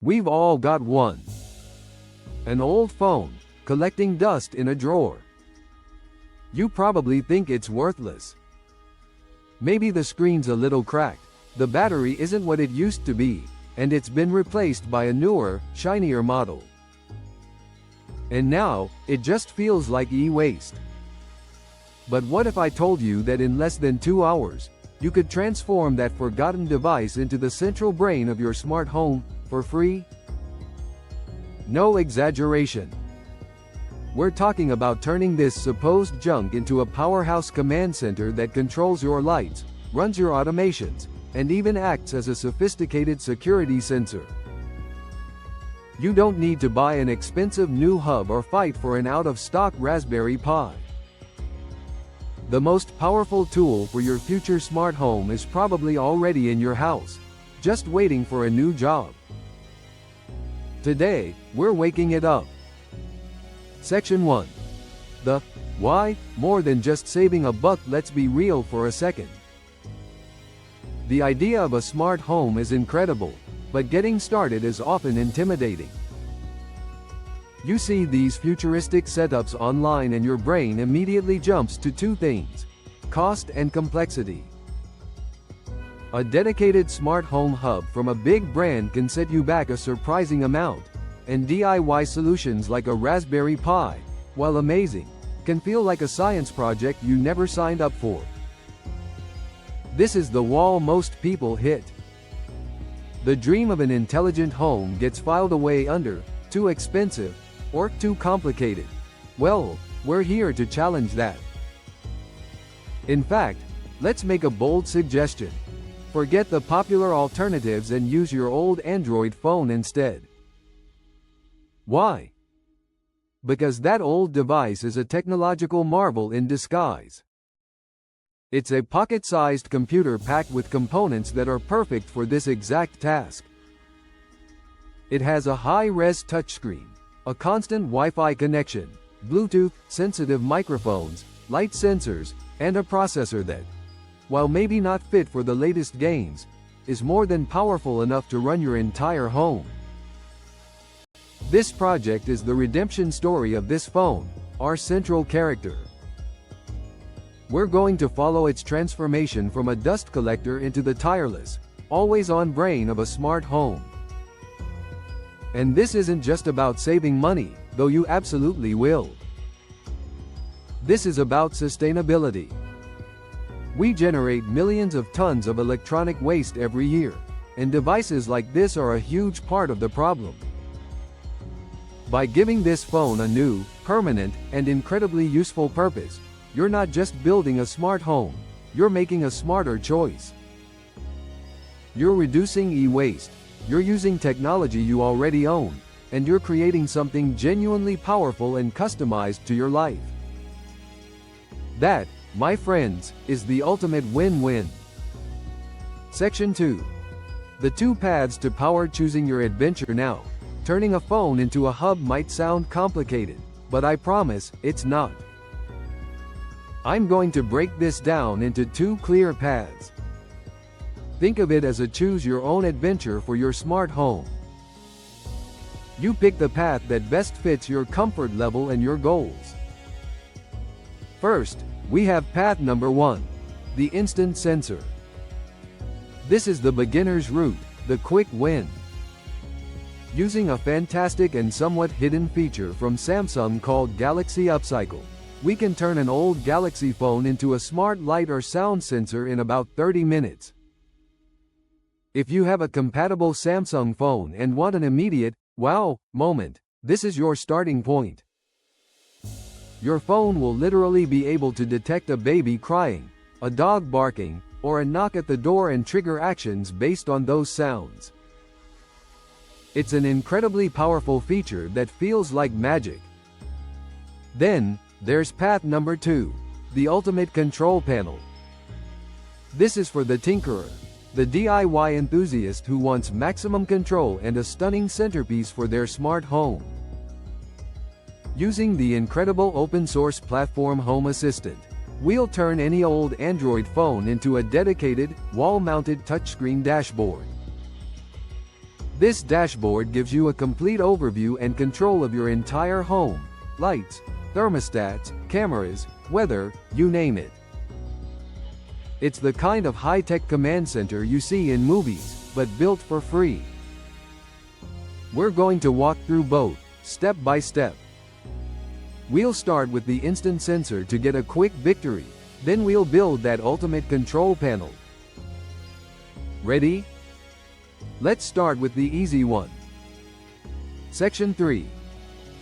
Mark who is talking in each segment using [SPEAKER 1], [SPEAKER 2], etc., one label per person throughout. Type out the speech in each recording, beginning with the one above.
[SPEAKER 1] We've all got one. An old phone, collecting dust in a drawer. You probably think it's worthless. Maybe the screen's a little cracked, the battery isn't what it used to be, and it's been replaced by a newer, shinier model. And now, it just feels like e-waste. But what if I told you that in less than 2 hours, you could transform that forgotten device into the central brain of your smart home, for free? No exaggeration. We're talking about turning this supposed junk into a powerhouse command center that controls your lights, runs your automations, and even acts as a sophisticated security sensor. You don't need to buy an expensive new hub or fight for an out-of-stock Raspberry Pi. The most powerful tool for your future smart home is probably already in your house, just waiting for a new job. Today, we're waking it up. Section 1. The why, more than just saving a buck. Let's be real for a second. The idea of a smart home is incredible, but getting started is often intimidating. You see these futuristic setups online and your brain immediately jumps to two things: cost and complexity. A dedicated smart home hub from a big brand can set you back a surprising amount, and DIY solutions like a Raspberry Pi, while amazing, can feel like a science project you never signed up for. This is the wall most people hit. The dream of an intelligent home gets filed away under too expensive or too complicated. Well, we're here to challenge that. In fact, let's make a bold suggestion. Forget the popular alternatives and use your old Android phone instead. Why? Because that old device is a technological marvel in disguise. It's a pocket-sized computer packed with components that are perfect for this exact task. It has a high-res touchscreen, a constant Wi-Fi connection, Bluetooth-sensitive microphones, light sensors, and a processor that, while maybe not fit for the latest games, is more than powerful enough to run your entire home. This project is the redemption story of this phone, our central character. We're going to follow its transformation from a dust collector into the tireless, always-on brain of a smart home. And this isn't just about saving money, though you absolutely will. This is about sustainability. We generate millions of tons of electronic waste every year, and devices like this are a huge part of the problem. By giving this phone a new, permanent, and incredibly useful purpose, you're not just building a smart home, you're making a smarter choice. You're reducing e-waste, you're using technology you already own, and you're creating something genuinely powerful and customized to your life. That, my friends, is the ultimate win-win. Section 2. The 2 paths to power. Choosing your adventure now. Turning a phone into a hub might sound complicated, but I promise, it's not. I'm going to break this down into 2 clear paths. Think of it as a choose-your-own adventure for your smart home. You pick the path that best fits your comfort level and your goals. First, we have path number 1, the instant sensor. This is the beginner's route, the quick win. Using a fantastic and somewhat hidden feature from Samsung called Galaxy Upcycle, we can turn an old Galaxy phone into a smart light or sound sensor in about 30 minutes. If you have a compatible Samsung phone and want an immediate, wow, moment, this is your starting point. Your phone will literally be able to detect a baby crying, a dog barking, or a knock at the door and trigger actions based on those sounds. It's an incredibly powerful feature that feels like magic. Then, there's path number 2, the ultimate control panel. This is for the tinkerer, the DIY enthusiast who wants maximum control and a stunning centerpiece for their smart home. Using the incredible open-source platform Home Assistant, we'll turn any old Android phone into a dedicated, wall-mounted touchscreen dashboard. This dashboard gives you a complete overview and control of your entire home: lights, thermostats, cameras, weather, you name it. It's the kind of high-tech command center you see in movies, but built for free. We're going to walk through both, step by step. We'll start with the instant sensor to get a quick victory, then we'll build that ultimate control panel. Ready? Let's start with the easy one. Section 3.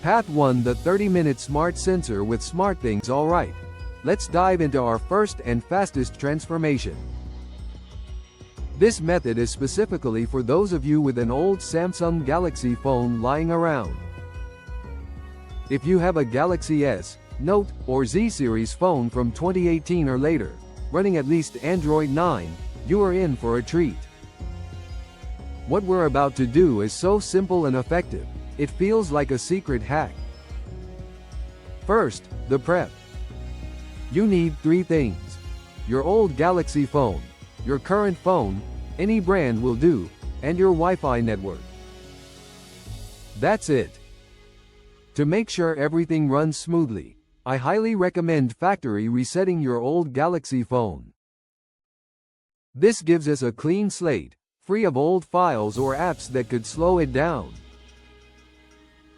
[SPEAKER 1] Path 1: the 30-minute smart sensor with SmartThings. Alright, let's dive into our first and fastest transformation. This method is specifically for those of you with an old Samsung Galaxy phone lying around. If you have a Galaxy S, Note, or Z series phone from 2018 or later, running at least Android 9, you are in for a treat. What we're about to do is so simple and effective, it feels like a secret hack. First, the prep. You need 3 things: your old Galaxy phone, your current phone, any brand will do, and your Wi-Fi network. That's it. To make sure everything runs smoothly, I highly recommend factory resetting your old Galaxy phone. This gives us a clean slate, free of old files or apps that could slow it down.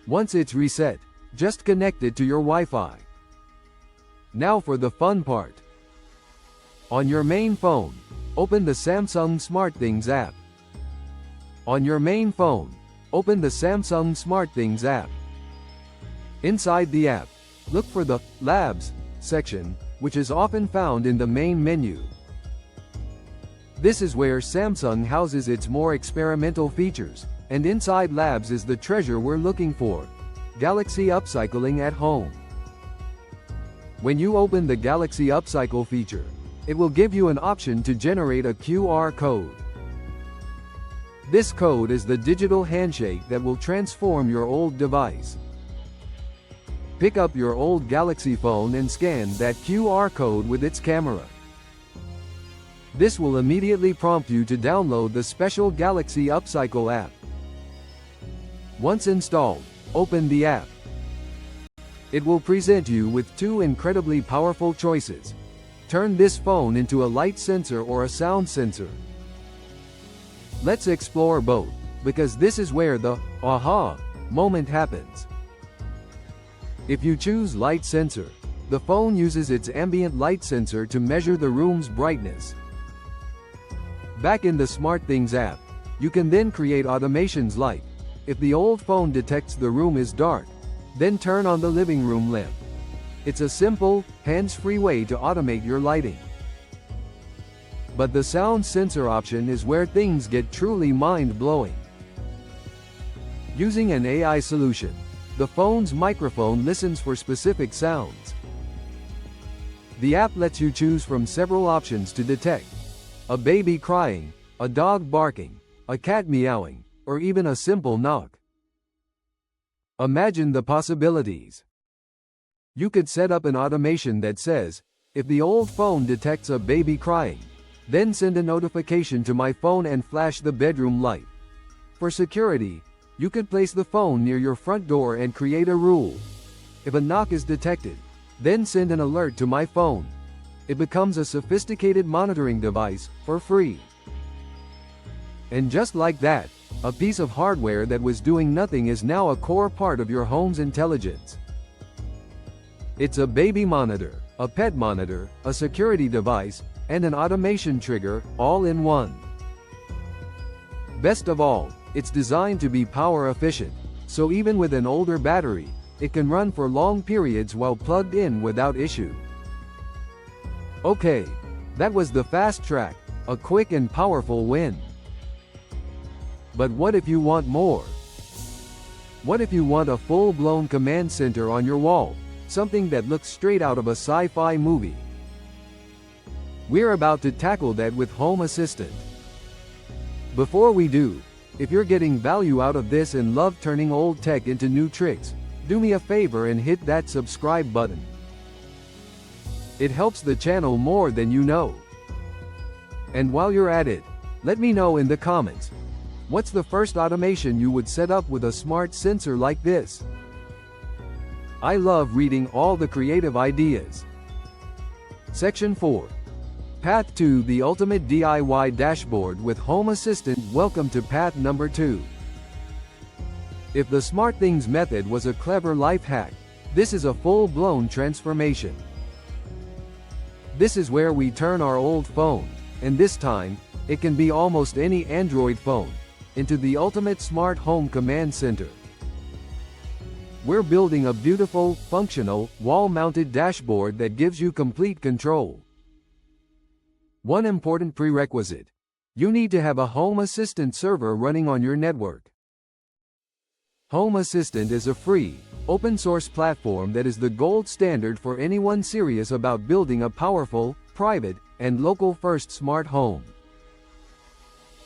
[SPEAKER 1] Once it's reset, just connect it to your Wi-Fi. Now for the fun part. On your main phone, open the Samsung SmartThings app. On your main phone, open the Samsung SmartThings app. Inside the app, look for the Labs section, which is often found in the main menu. This is where Samsung houses its more experimental features, and inside Labs is the treasure we're looking for: Galaxy Upcycling at home. When you open the Galaxy Upcycle feature, it will give you an option to generate a QR code. This code is the digital handshake that will transform your old device. Pick up your old Galaxy phone and scan that QR code with its camera. This will immediately prompt you to download the special Galaxy Upcycle app. Once installed, open the app. It will present you with 2 incredibly powerful choices: turn this phone into a light sensor or a sound sensor. Let's explore both, because this is where the aha moment happens. If you choose light sensor, the phone uses its ambient light sensor to measure the room's brightness. Back in the SmartThings app, you can then create automations like, if the old phone detects the room is dark, then turn on the living room lamp. It's a simple, hands-free way to automate your lighting. But the sound sensor option is where things get truly mind-blowing. Using an AI solution, the phone's microphone listens for specific sounds. The app lets you choose from several options to detect a baby crying, a dog barking, a cat meowing, or even a simple knock. Imagine the possibilities. You could set up an automation that says, if the old phone detects a baby crying, then send a notification to my phone and flash the bedroom light. For security, you could place the phone near your front door and create a rule: if a knock is detected, then send an alert to my phone. It becomes a sophisticated monitoring device, for free. And just like that, a piece of hardware that was doing nothing is now a core part of your home's intelligence. It's a baby monitor, a pet monitor, a security device, and an automation trigger, all in one. Best of all, it's designed to be power efficient, so even with an older battery, it can run for long periods while plugged in without issue. Okay, that was the fast track, a quick and powerful win. But what if you want more? What if you want a full-blown command center on your wall, something that looks straight out of a sci-fi movie? We're about to tackle that with Home Assistant. Before we do, if you're getting value out of this and love turning old tech into new tricks, do me a favor and hit that subscribe button. It helps the channel more than you know. And while you're at it, let me know in the comments, What's the first automation you would set up with a smart sensor like this? I love reading all the creative ideas. Section 4. Path 2: The Ultimate DIY Dashboard with Home Assistant. Welcome to path number 2. If the SmartThings method was a clever life hack, this is a full-blown transformation. This is where we turn our old phone, and this time, it can be almost any Android phone, into the ultimate smart home command center. We're building a beautiful, functional, wall-mounted dashboard that gives you complete control. One important prerequisite: you need to have a Home Assistant server running on your network. Home Assistant is a free, open-source platform that is the gold standard for anyone serious about building a powerful, private, and local-first smart home.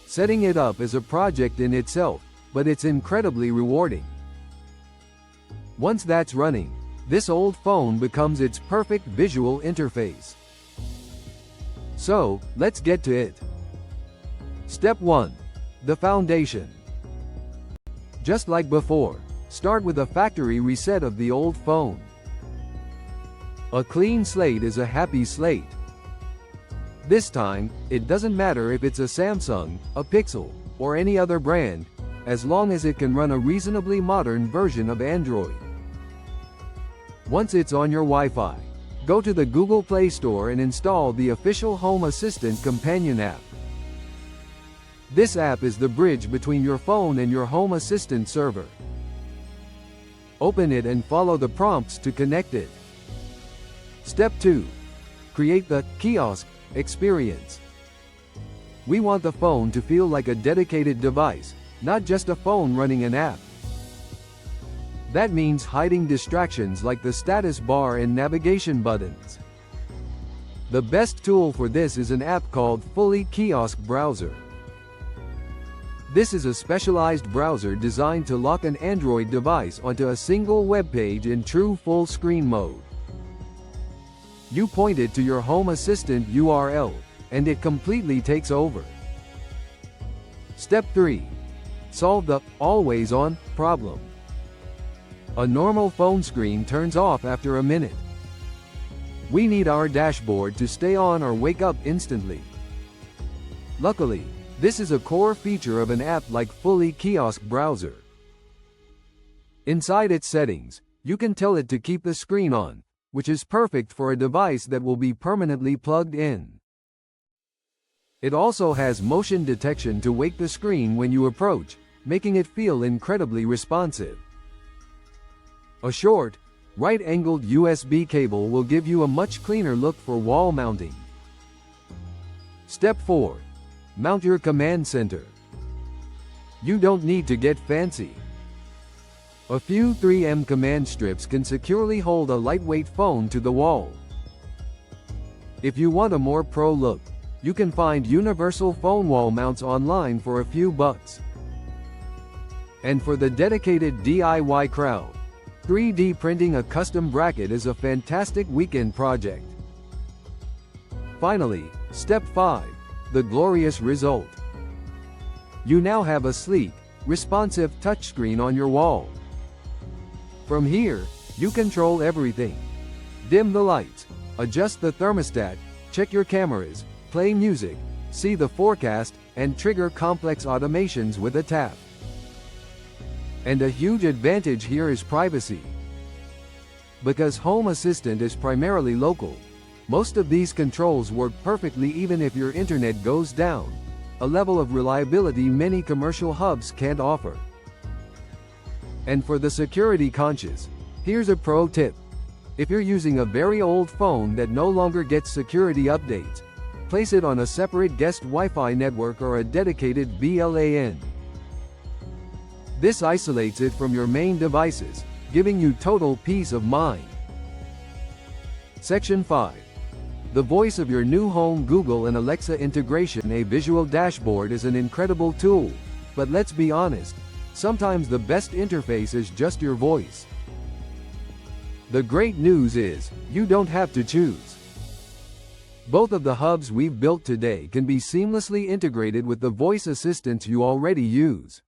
[SPEAKER 1] Setting it up is a project in itself, but it's incredibly rewarding. Once that's running, this old phone becomes its perfect visual interface. So, let's get to it. Step 1. The foundation. Just like before, start with a factory reset of the old phone. A clean slate is a happy slate. This time, it doesn't matter if it's a Samsung, a Pixel, or any other brand, as long as it can run a reasonably modern version of Android. Once it's on your Wi-Fi, go to the Google Play Store and install the official Home Assistant companion app. This app is the bridge between your phone and your Home Assistant server. Open it and follow the prompts to connect it. Step 2. Create the kiosk experience. We want the phone to feel like a dedicated device, not just a phone running an app. That means hiding distractions like the status bar and navigation buttons. The best tool for this is an app called Fully Kiosk Browser. This is a specialized browser designed to lock an Android device onto a single web page in true full-screen mode. You point it to your Home Assistant URL, and it completely takes over. Step 3. Solve the always-on problem. A normal phone screen turns off after a minute. We need our dashboard to stay on or wake up instantly. Luckily, this is a core feature of an app like Fully Kiosk Browser. Inside its settings, you can tell it to keep the screen on, which is perfect for a device that will be permanently plugged in. It also has motion detection to wake the screen when you approach, making it feel incredibly responsive. A short, right-angled USB cable will give you a much cleaner look for wall mounting. Step 4. Mount your command center. You don't need to get fancy. A few 3M command strips can securely hold a lightweight phone to the wall. If you want a more pro look, you can find universal phone wall mounts online for a few bucks. And for the dedicated DIY crowd, 3D printing a custom bracket is a fantastic weekend project. Finally, step 5. The glorious result. You now have a sleek, responsive touchscreen on your wall. From here, you control everything. Dim the lights, adjust the thermostat, check your cameras, play music, see the forecast, and trigger complex automations with a tap. And a huge advantage here is privacy. Because Home Assistant is primarily local, most of these controls work perfectly even if your internet goes down, a level of reliability many commercial hubs can't offer. And for the security conscious, here's a pro tip. If you're using a very old phone that no longer gets security updates, place it on a separate guest Wi-Fi network or a dedicated VLAN. This isolates it from your main devices, giving you total peace of mind. Section 5. The voice of your new home. Google and Alexa integration. A visual dashboard is an incredible tool, but let's be honest, sometimes the best interface is just your voice. The great news is, you don't have to choose. Both of the hubs we've built today can be seamlessly integrated with the voice assistants you already use.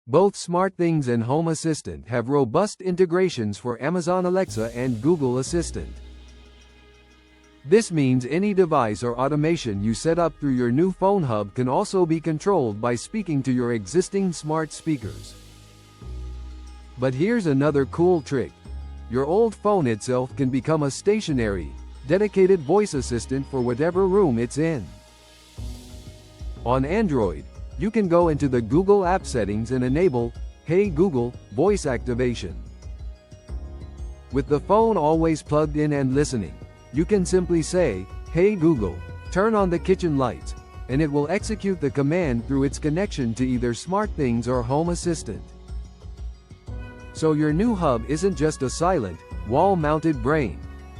[SPEAKER 1] Both SmartThings and Home Assistant have robust integrations for Amazon Alexa and Google Assistant. This means any device or automation you set up through your new phone hub can also be controlled by speaking to your existing smart speakers. But here's another cool trick. Your old phone itself can become a stationary, dedicated voice assistant for whatever room it's in. On Android, you can go into the Google app settings and enable Hey Google voice activation. With the phone always plugged in and listening, you can simply say, "Hey Google, turn on the kitchen lights," and it will execute the command through its connection to either SmartThings or Home Assistant. So your new hub isn't just a silent, wall-mounted brain.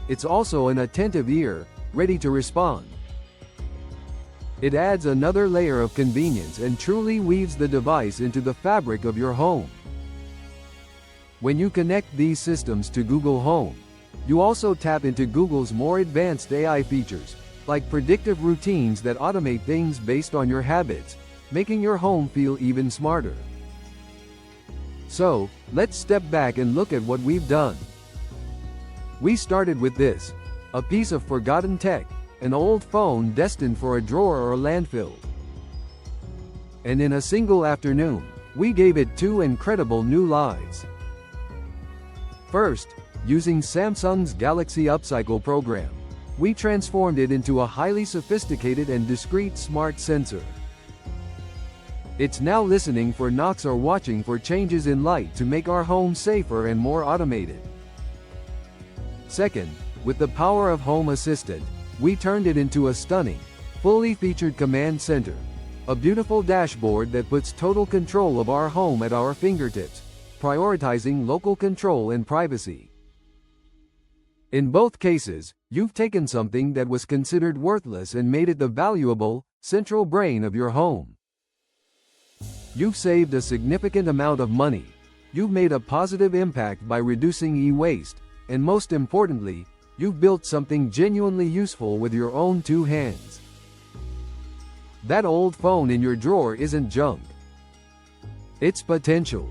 [SPEAKER 1] It's also an attentive ear, ready to respond. It adds another layer of convenience and truly weaves the device into the fabric of your home. When you connect these systems to Google Home, you also tap into Google's more advanced AI features, like predictive routines that automate things based on your habits, making your home feel even smarter. So, let's step back and look at what we've done. We started with this, a piece of forgotten tech, an old phone destined for a drawer or a landfill. And in a single afternoon, we gave it 2 incredible new lives. First, using Samsung's Galaxy Upcycle program, we transformed it into a highly sophisticated and discreet smart sensor. It's now listening for knocks or watching for changes in light to make our home safer and more automated. Second, with the power of Home Assistant, we turned it into a stunning, fully featured command center, a beautiful dashboard that puts total control of our home at our fingertips, prioritizing local control and privacy. In both cases, you've taken something that was considered worthless and made it the valuable, central brain of your home. You've saved a significant amount of money, you've made a positive impact by reducing e-waste, and most importantly, you've built something genuinely useful with your own 2 hands. That old phone in your drawer isn't junk. It's potential.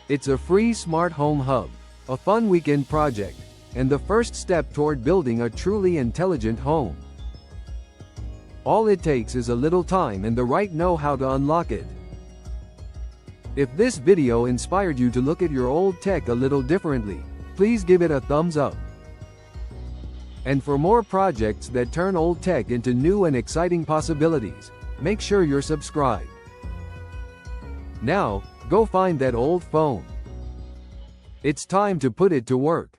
[SPEAKER 1] It's a free smart home hub, a fun weekend project, and the first step toward building a truly intelligent home. All it takes is a little time and the right know-how to unlock it. If this video inspired you to look at your old tech a little differently, please give it a thumbs up. And for more projects that turn old tech into new and exciting possibilities, make sure you're subscribed. Now, go find that old phone. It's time to put it to work.